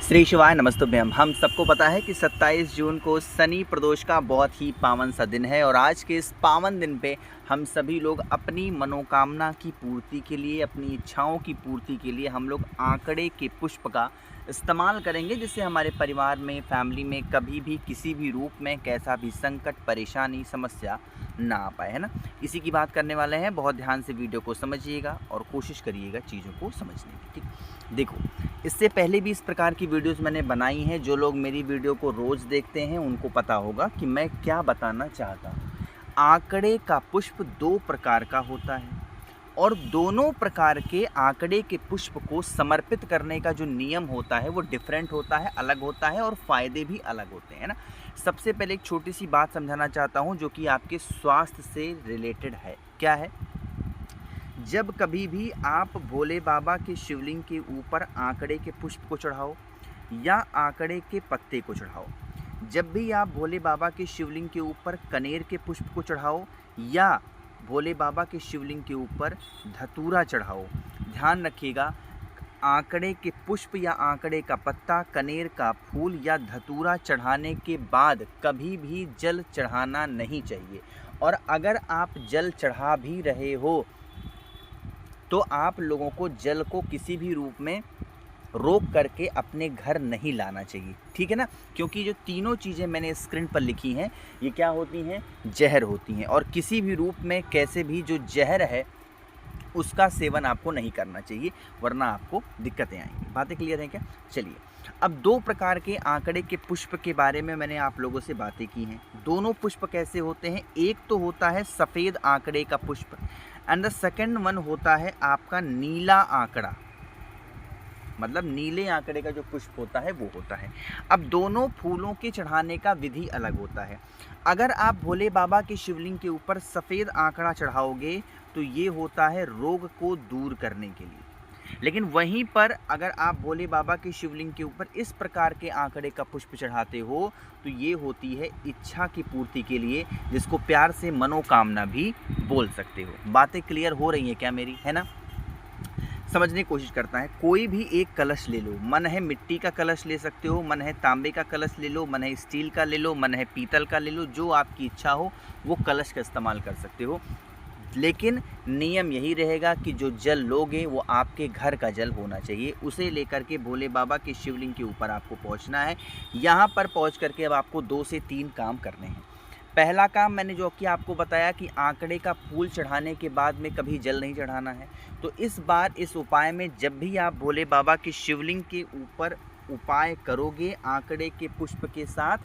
श्री शिवाय नमस्तुभ्यम। हम सबको पता है कि 27 जून को शनि प्रदोष का बहुत ही पावन सा दिन है और आज के इस पावन दिन पे हम सभी लोग अपनी मनोकामना की पूर्ति के लिए, अपनी इच्छाओं की पूर्ति के लिए हम लोग आंकड़े के पुष्प का इस्तेमाल करेंगे, जिससे हमारे परिवार में, फैमिली में कभी भी किसी भी रूप में कैसा भी संकट, परेशानी, समस्या ना आ पाए, है ना। इसी की बात करने वाले हैं। बहुत ध्यान से वीडियो को समझिएगा और कोशिश करिएगा चीज़ों को समझने की। ठीक, देखो, इससे पहले भी इस प्रकार की वीडियोस मैंने बनाई हैं। जो लोग मेरी वीडियो को रोज़ देखते हैं उनको पता होगा कि मैं क्या बताना चाहता हूँ। आंकड़े का पुष्प दो प्रकार का होता है और दोनों प्रकार के आंकड़े के पुष्प को समर्पित करने का जो नियम होता है वो डिफरेंट होता है, अलग होता है और फ़ायदे भी अलग होते हैं ना। सबसे पहले एक छोटी सी बात समझाना चाहता हूँ जो कि आपके स्वास्थ्य से रिलेटेड है। क्या है? जब कभी भी आप भोले बाबा के शिवलिंग के ऊपर आंकड़े के पुष्प को चढ़ाओ या आंकड़े के पत्ते को चढ़ाओ, जब भी आप भोले बाबा के शिवलिंग के ऊपर कनेर के पुष्प को चढ़ाओ या भोले बाबा के शिवलिंग के ऊपर धतूरा चढ़ाओ, ध्यान रखिएगा, आंकड़े के पुष्प या आंकड़े का पत्ता, कनेर का फूल या धतूरा चढ़ाने के बाद कभी भी जल चढ़ाना नहीं चाहिए। और अगर आप जल चढ़ा भी रहे हो तो आप लोगों को जल को किसी भी रूप में रोक करके अपने घर नहीं लाना चाहिए, ठीक है ना। क्योंकि जो तीनों चीज़ें मैंने स्क्रीन पर लिखी हैं ये क्या होती हैं? जहर होती हैं, और किसी भी रूप में कैसे भी जो जहर है उसका सेवन आपको नहीं करना चाहिए, वरना आपको दिक्कतें आएंगी। बातें क्लियर हैं क्या? चलिए, अब दो प्रकार के आंकड़े के पुष्प के बारे में मैंने आप लोगों से बातें की हैं। दोनों पुष्प कैसे होते हैं? एक तो होता है सफ़ेद आंकड़े का पुष्प एंड द सेकेंड वन होता है आपका नीला आंकड़ा, मतलब नीले आंकड़े का जो पुष्प होता है वो होता है। अब दोनों फूलों के चढ़ाने का विधि अलग होता है। अगर आप भोले बाबा के शिवलिंग के ऊपर सफ़ेद आंकड़ा चढ़ाओगे तो ये होता है रोग को दूर करने के लिए, लेकिन वहीं पर अगर आप भोले बाबा के शिवलिंग के ऊपर इस प्रकार के आंकड़े का पुष्प चढ़ाते हो तो ये होती है इच्छा की पूर्ति के लिए, जिसको प्यार से मनोकामना भी बोल सकते हो। बातें क्लियर हो रही हैं क्या मेरी? है ना। समझने की कोशिश करता है। कोई भी एक कलश ले लो, मन है मिट्टी का कलश ले सकते हो, मन है तांबे का कलश ले लो, मन है स्टील का ले लो, मन है पीतल का ले लो, जो आपकी इच्छा हो वो कलश का इस्तेमाल कर सकते हो। लेकिन नियम यही रहेगा कि जो जल लोगे वो आपके घर का जल होना चाहिए। उसे लेकर के भोले बाबा के शिवलिंग के ऊपर आपको पहुंचना है। यहाँ पर पहुंच करके अब आपको 2 से 3 काम करने हैं। पहला काम मैंने जो कि आपको बताया कि आंकड़े का फूल चढ़ाने के बाद में कभी जल नहीं चढ़ाना है। तो इस बार इस उपाय में जब भी आप भोले बाबा के शिवलिंग के ऊपर उपाय करोगे आंकड़े के पुष्प के साथ,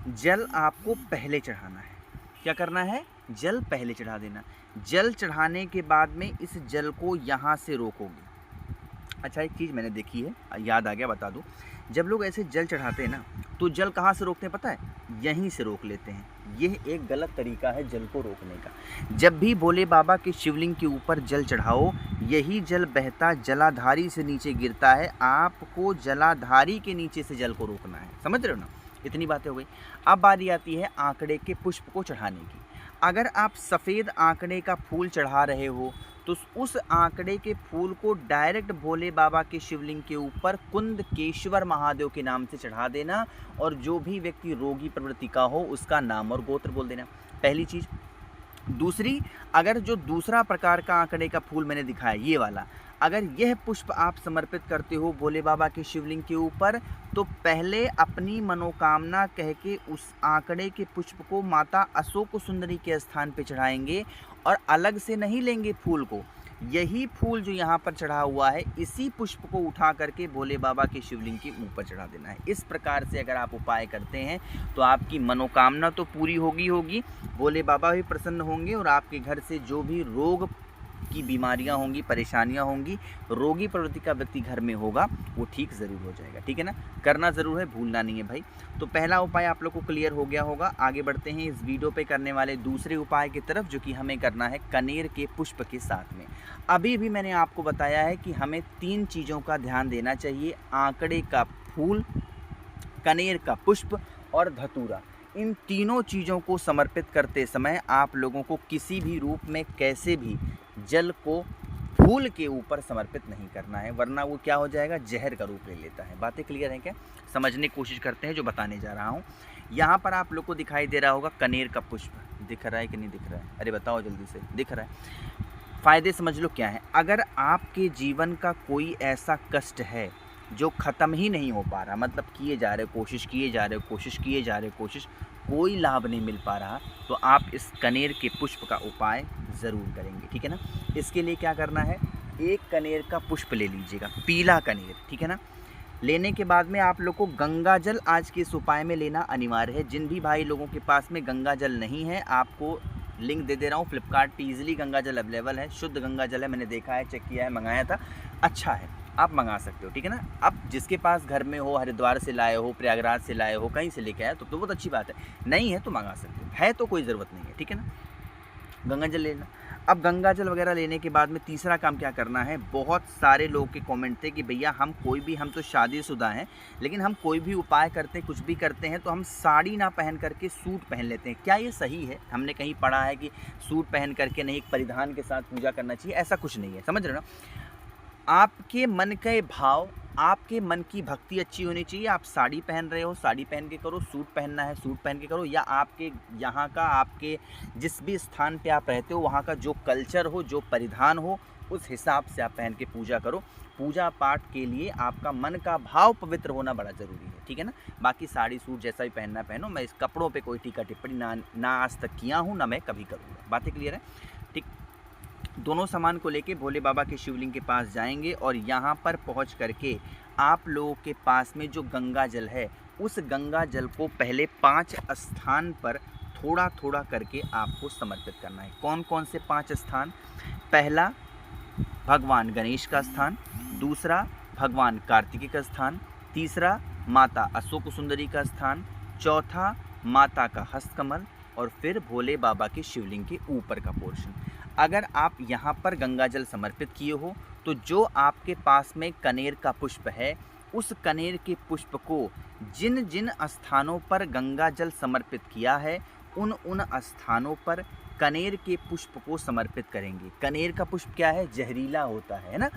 जल आपको पहले चढ़ाना है। क्या करना है? जल पहले चढ़ा देना। जल चढ़ाने के बाद में इस जल को यहाँ से रोकोगे। अच्छा, एक चीज़ मैंने देखी है, याद आ गया, बता दूँ। जब लोग ऐसे जल चढ़ाते हैं ना तो जल कहाँ से रोकते हैं पता है? यहीं से रोक लेते हैं। यह एक गलत तरीका है जल को रोकने का। जब भी भोले बाबा के शिवलिंग के ऊपर जल चढ़ाओ, यही जल बहता जलाधारी से नीचे गिरता है। आपको जलाधारी के नीचे से जल को रोकना है। समझ रहे हो ना? इतनी बातें हो गई। अब बारी आती है आंकड़े के पुष्प को चढ़ाने की। अगर आप सफ़ेद आंकड़े का फूल चढ़ा रहे हो तो उस आंकड़े के फूल को डायरेक्ट भोले बाबा के शिवलिंग के ऊपर कुंदकेश्वर महादेव के नाम से चढ़ा देना, और जो भी व्यक्ति रोगी प्रवृत्ति का हो उसका नाम और गोत्र बोल देना। पहली चीज़। दूसरी, अगर जो दूसरा प्रकार का आंकड़े का फूल मैंने दिखाया ये वाला, अगर यह पुष्प आप समर्पित करते हो भोले बाबा के शिवलिंग के ऊपर तो पहले अपनी मनोकामना कह के उस आंकड़े के पुष्प को माता अशोक सुंदरी के स्थान पे चढ़ाएंगे और अलग से नहीं लेंगे फूल को। यही फूल जो यहाँ पर चढ़ा हुआ है इसी पुष्प को उठा करके भोले बाबा के शिवलिंग के ऊपर चढ़ा देना है। इस प्रकार से अगर आप उपाय करते हैं तो आपकी मनोकामना तो पूरी होगी, भोले बाबा भी प्रसन्न होंगे और आपके घर से जो भी रोग की बीमारियां होंगी, परेशानियां होंगी, रोगी प्रवृत्ति का व्यक्ति घर में होगा वो ठीक ज़रूर हो जाएगा। ठीक है ना। करना ज़रूर है, भूलना नहीं है भाई। तो पहला उपाय आप लोग को क्लियर हो गया होगा। आगे बढ़ते हैं इस वीडियो पे करने वाले दूसरे उपाय की तरफ, जो कि हमें करना है कनेर के पुष्प के साथ में। अभी भी मैंने आपको बताया है कि हमें 3 चीज़ों का ध्यान देना चाहिए: आंकड़े का फूल, कनेर का पुष्प और धतूरा। इन तीनों चीज़ों को समर्पित करते समय आप लोगों को किसी भी रूप में कैसे भी जल को फूल के ऊपर समर्पित नहीं करना है, वरना वो क्या हो जाएगा, जहर का रूप ले लेता है। बातें क्लियर हैं क्या? समझने की कोशिश करते हैं जो बताने जा रहा हूँ। यहाँ पर आप लोग को दिखाई दे रहा होगा कनेर का पुष्प, दिख रहा है कि नहीं दिख रहा है? अरे बताओ जल्दी से, दिख रहा है। फ़ायदे समझ लो क्या है। अगर आपके जीवन का कोई ऐसा कष्ट है जो ख़त्म ही नहीं हो पा रहा, मतलब किए जा रहे कोशिश, किए जा रहे कोशिश, किए जा रहे कोशिश, कोई लाभ नहीं मिल पा रहा, तो आप इस कनेर के पुष्प का उपाय ज़रूर करेंगे, ठीक है ना। इसके लिए क्या करना है, एक कनेर का पुष्प ले लीजिएगा, पीला कनेर, ठीक है ना। लेने के बाद में आप लोग को गंगा जल आज के इस उपाय में लेना अनिवार्य है। जिन भी भाई लोगों के पास में गंगा जल नहीं है, आपको लिंक दे दे रहा हूँ, फ्लिपकार्ट पे ईजिली गंगा जल अवेलेबल है, शुद्ध गंगा जल है, मैंने देखा है, चेक किया है, मंगाया था, अच्छा है, आप मंगा सकते हो, ठीक है ना। अब जिसके पास घर में हो, हरिद्वार से लाए हो, प्रयागराज से लाए हो, कहीं से लेके आए तो बहुत अच्छी बात है, नहीं है तो मंगा सकते हो, है तो कोई ज़रूरत नहीं है, ठीक है ना। गंगा जल लेना। अब गंगा जल वगैरह लेने के बाद में तीसरा काम क्या करना है, बहुत सारे लोग के कमेंट थे कि भैया हम तो शादीशुदा हैं, लेकिन हम कोई भी उपाय करते हैं, कुछ भी करते हैं तो हम साड़ी ना पहन करके सूट पहन लेते हैं, क्या ये सही है? हमने कहीं पढ़ा है कि सूट पहन करके नहीं, एक परिधान के साथ पूजा करना चाहिए, ऐसा कुछ नहीं है, समझ रहे हो ना। आपके मन के भाव, आपके मन की भक्ति अच्छी होनी चाहिए। आप साड़ी पहन रहे हो, साड़ी पहन के करो, सूट पहनना है सूट पहन के करो, या आपके यहाँ का, आपके जिस भी स्थान पे आप रहते हो वहाँ का जो कल्चर हो, जो परिधान हो, उस हिसाब से आप पहन के पूजा करो। पूजा पाठ के लिए आपका मन का भाव पवित्र होना बड़ा ज़रूरी है, ठीक है ना। बाकी साड़ी सूट जैसा भी पहनना पहनो, मैं इस कपड़ों पे कोई टीका टिप्पणी ना आज तक किया हूँ, ना मैं कभी करूँगा। बातें क्लियर है, ठीक। दोनों सामान को लेके भोले बाबा के शिवलिंग के पास जाएंगे और यहाँ पर पहुँच करके आप लोगों के पास में जो गंगा जल है, उस गंगा जल को पहले 5 स्थान पर थोड़ा थोड़ा करके आपको समर्पित करना है। कौन कौन से 5 स्थान? पहला भगवान गणेश का स्थान, दूसरा भगवान कार्तिकेय का स्थान, तीसरा माता अशोक सुंदरी का स्थान, चौथा माता का हस्तकमल, और फिर भोले बाबा के शिवलिंग के ऊपर का पोर्शन। अगर आप यहाँ पर गंगा जल समर्पित किए हो तो जो आपके पास में कनेर का पुष्प है, उस कनेर के पुष्प को जिन जिन स्थानों पर गंगा जल समर्पित किया है, उन उन स्थानों पर कनेर के पुष्प को समर्पित करेंगे। कनेर का पुष्प क्या है? जहरीला होता है ना।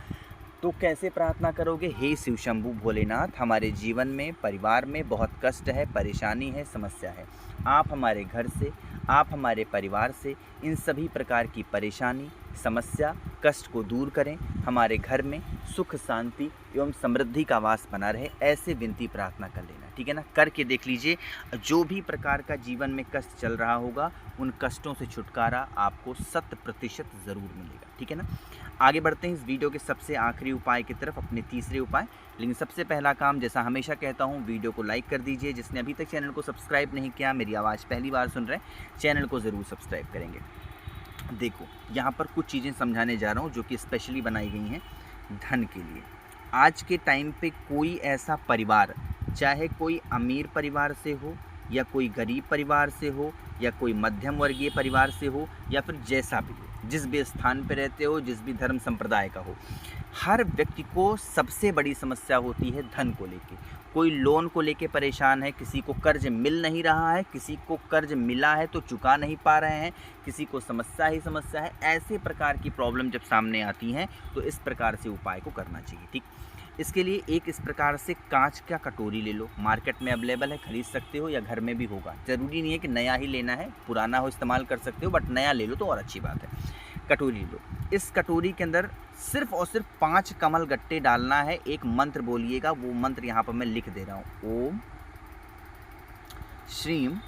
तो कैसे प्रार्थना करोगे? हे शिव शंभु भोलेनाथ, हमारे जीवन में, परिवार में बहुत कष्ट है, परेशानी है, समस्या है। आप हमारे घर से, आप हमारे परिवार से इन सभी प्रकार की परेशानी, समस्या, कष्ट को दूर करें। हमारे घर में सुख, शांति एवं समृद्धि का वास बना रहे, ऐसे विनती प्रार्थना कर लेना, ठीक है ना। करके देख लीजिए, जो भी प्रकार का जीवन में कष्ट चल रहा होगा, उन कष्टों से छुटकारा आपको 100% ज़रूर मिलेगा, ठीक है ना। आगे बढ़ते हैं इस वीडियो के सबसे आखिरी उपाय की तरफ, अपने तीसरे उपाय। लेकिन सबसे पहला काम, जैसा हमेशा कहता हूँ, वीडियो को लाइक कर दीजिए। जिसने अभी तक चैनल को सब्सक्राइब नहीं किया, मेरी आवाज़ पहली बार सुन रहे हैं, चैनल को ज़रूर सब्सक्राइब करेंगे। देखो, यहाँ पर कुछ चीज़ें समझाने जा रहा हूँ जो कि स्पेशली बनाई गई हैं धन के लिए। आज के टाइम पे कोई ऐसा परिवार, चाहे कोई अमीर परिवार से हो या कोई गरीब परिवार से हो या कोई मध्यम वर्गीय परिवार से हो या फिर जैसा भी हो, जिस भी स्थान पे रहते हो, जिस भी धर्म संप्रदाय का हो, हर व्यक्ति को सबसे बड़ी समस्या होती है धन को लेके। कोई लोन को लेके परेशान है, किसी को कर्ज मिल नहीं रहा है, किसी को कर्ज मिला है तो चुका नहीं पा रहे हैं, किसी को समस्या ही समस्या है। ऐसे प्रकार की प्रॉब्लम जब सामने आती हैं तो इस प्रकार से उपाय को करना चाहिए, ठीक। इसके लिए एक इस प्रकार से कांच का कटोरी ले लो, मार्केट में अवेलेबल है, खरीद सकते हो, या घर में भी होगा, ज़रूरी नहीं है कि नया ही लेना है, पुराना हो इस्तेमाल कर सकते हो, बट नया ले लो तो और अच्छी बात है। कटोरी लो, इस कटोरी के अंदर सिर्फ और सिर्फ 5 कमल गट्टे डालना है। एक मंत्र बोलिएगा, वो मंत्र यहाँ पर मैं लिख दे रहा हूँ, ओम श्रीम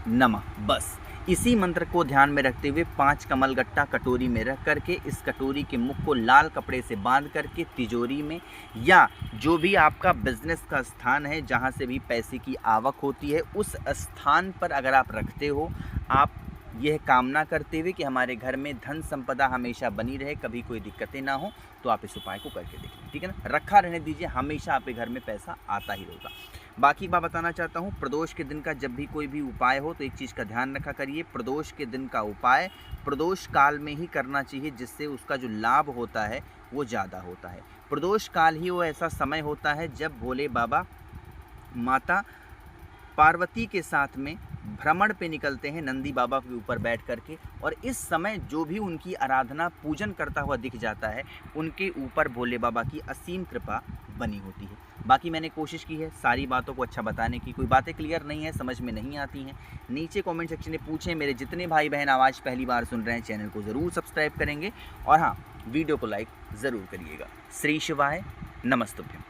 नमः। बस इसी मंत्र को ध्यान में रखते हुए 5 कमल गट्टा कटोरी में रख करके, इस कटोरी के मुख को लाल कपड़े से बांध करके तिजोरी में, या जो भी आपका बिजनेस का स्थान है जहाँ से भी पैसे की आवक होती है, उस स्थान पर अगर आप रखते हो, आप यह कामना करते हुए कि हमारे घर में धन संपदा हमेशा बनी रहे, कभी कोई दिक्कतें ना हो, तो आप इस उपाय को करके देखें, ठीक है ना। रखा रहने दीजिए, हमेशा आपके घर में पैसा आता ही रहेगा। बाकी बात बताना चाहता हूँ, प्रदोष के दिन का जब भी कोई भी उपाय हो तो एक चीज़ का ध्यान रखा करिए, प्रदोष के दिन का उपाय प्रदोष काल में ही करना चाहिए, जिससे उसका जो लाभ होता है वो ज़्यादा होता है। प्रदोष काल ही वो ऐसा समय होता है जब भोले बाबा माता पार्वती के साथ में भ्रमण पे निकलते हैं नंदी बाबा के ऊपर बैठ कर के, और इस समय जो भी उनकी आराधना पूजन करता हुआ दिख जाता है, उनके ऊपर भोले बाबा की असीम कृपा बनी होती है। बाकी मैंने कोशिश की है सारी बातों को अच्छा बताने की, कोई बातें क्लियर नहीं है, समझ में नहीं आती हैं, नीचे कमेंट सेक्शन में पूछें। मेरे जितने भाई बहन आवाज़ पहली बार सुन रहे हैं, चैनल को ज़रूर सब्सक्राइब करेंगे, और हाँ, वीडियो को लाइक ज़रूर करिएगा। श्री शिवाय, नमस्तुभ्यम।